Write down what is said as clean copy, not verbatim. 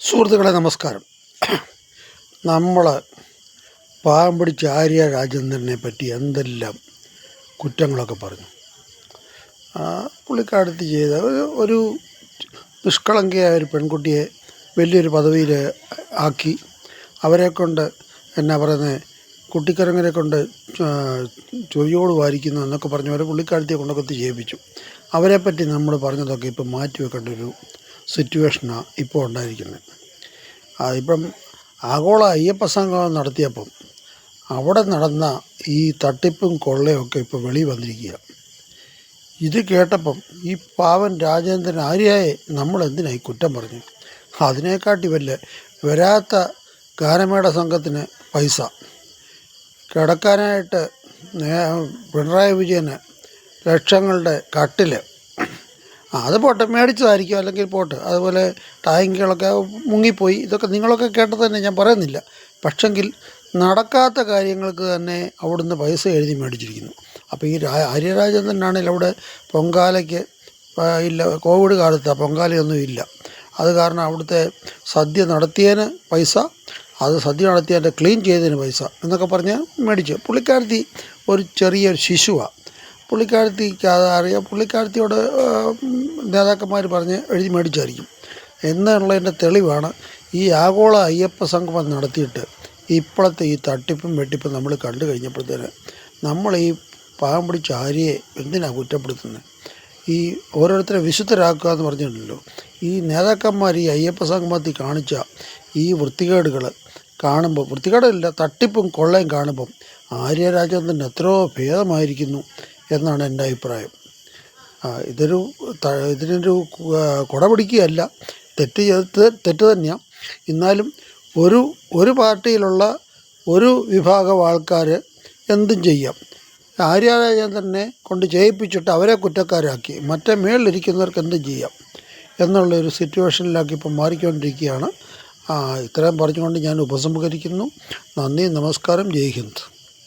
സുഹൃത്തുക്കളെ നമസ്കാരം. നമ്മൾ പാവം പിടിച്ച ആര്യ രാജേന്ദ്രനെ പറ്റി എന്തെല്ലാം കുറ്റങ്ങളൊക്കെ പറഞ്ഞു. പുള്ളിക്കാരത്തി ചെയ്ത ഒരു നിഷ്കളങ്കയായ ഒരു പെൺകുട്ടിയെ വലിയൊരു പദവിയിൽ ആക്കി അവരെ കൊണ്ട് എന്നാ പറയുന്നത് കുട്ടിക്കരങ്ങനെ കൊണ്ട് ചൊറിയോട് വാരിക്കുന്നു എന്നൊക്കെ പറഞ്ഞവരെ പുള്ളിക്കാരത്തിയെ കൊണ്ടൊക്കെ ചെയ്യിപ്പിച്ചു. അവരെപ്പറ്റി നമ്മൾ പറഞ്ഞതൊക്കെ ഇപ്പം മാറ്റി വെക്കേണ്ട ഒരു സിറ്റുവേഷനാണ് ഇപ്പോൾ ഉണ്ടായിരിക്കുന്നത്. ഇപ്പം ആഗോള അയ്യപ്പ സംഗമം നടത്തിയപ്പം അവിടെ നടന്ന ഈ തട്ടിപ്പും കൊള്ളയൊക്കെ ഇപ്പോൾ വെളി വന്നിരിക്കുക. ഇത് കേട്ടപ്പം ഈ പാവൻ രാജേന്ദ്രൻ ആര്യായെ നമ്മൾ എന്തിനായി കുറ്റം പറഞ്ഞു? അതിനെക്കാട്ടി വരാത്ത ഗാനമേള സംഘത്തിന് പൈസ കിടക്കാനായിട്ട് പിണറായി വിജയന് ലക്ഷങ്ങളുടെ കട്ടിൽ അത് പോട്ടെ, മേടിച്ചതായിരിക്കും, അല്ലെങ്കിൽ പോട്ടെ. അതുപോലെ ടാങ്കികളൊക്കെ മുങ്ങിപ്പോയി. ഇതൊക്കെ നിങ്ങളൊക്കെ കേട്ടത് തന്നെ, ഞാൻ പറയുന്നില്ല. പക്ഷെങ്കിൽ നടക്കാത്ത കാര്യങ്ങൾക്ക് തന്നെ അവിടുന്ന് പൈസ എഴുതി മേടിച്ചിരിക്കുന്നു. അപ്പോൾ ഈ ആര്യരാജേന്ദ്രനാണെങ്കിൽ അവിടെ പൊങ്കാലയ്ക്ക് ഇല്ല, കോവിഡ് കാലത്ത് പൊങ്കാലയൊന്നും ഇല്ല. അത് കാരണം അവിടുത്തെ സദ്യ നടത്തിയതിന് പൈസ, അത് സദ്യ നടത്തിയതിൻ്റെ ക്ലീൻ ചെയ്തതിന് പൈസ എന്നൊക്കെ പറഞ്ഞ് മേടിച്ചു. പുള്ളിക്കാരത്തി ഒരു ചെറിയൊരു ശിശുവാണ്. പുള്ളിക്കാരത്തിക്ക് അതറിയാം. പുള്ളിക്കാരത്തിയോട് നേതാക്കന്മാർ പറഞ്ഞ് എഴുതി മേടിച്ചായിരിക്കും എന്നുള്ളതിൻ്റെ തെളിവാണ് ഈ ആഗോള അയ്യപ്പ സംഗമം നടത്തിയിട്ട് ഇപ്പോഴത്തെ ഈ തട്ടിപ്പും വെട്ടിപ്പും നമ്മൾ കണ്ടു കഴിഞ്ഞപ്പോഴത്തേന് നമ്മൾ ഈ പാവം പിടിച്ച ആര്യയെ എന്തിനാണ് കുറ്റപ്പെടുത്തുന്നത്? ഈ ഓരോരുത്തരെ വിശുദ്ധരാക്കുക എന്ന് പറഞ്ഞിട്ടുണ്ടല്ലോ. ഈ നേതാക്കന്മാർ ഈ അയ്യപ്പ സംഗമത്തിൽ കാണിച്ച ഈ വൃത്തികേടുകൾ കാണുമ്പോൾ, വൃത്തികേടില്ല, തട്ടിപ്പും കൊള്ളയും കാണുമ്പം ആര്യരാജേന്ദ്രൻ എത്രയോ ഭേദമായിരിക്കുന്നു എന്നാണ് എൻ്റെ അഭിപ്രായം. ഇതിനൊരു കുട പിടിക്കുകയല്ല, തെറ്റ് തന്നെയാണ്. എന്നാലും ഒരു പാർട്ടിയിലുള്ള ഒരു വിഭാഗം ആൾക്കാർ എന്തും ചെയ്യാം. ആര്യരാജേന്ദ്രനെ കൊണ്ട് ചെയ്യിപ്പിച്ചിട്ട് അവരെ കുറ്റക്കാരാക്കി മറ്റേ മേളിലിരിക്കുന്നവർക്ക് എന്തും ചെയ്യാം എന്നുള്ളൊരു സിറ്റുവേഷനിലാക്കി ഇപ്പം മാറിക്കൊണ്ടിരിക്കുകയാണ്. ഇത്രയും പറഞ്ഞുകൊണ്ട് ഞാൻ ഉപസംഹരിക്കുന്നു. നന്ദി, നമസ്കാരം, ജയ് ഹിന്ദ്.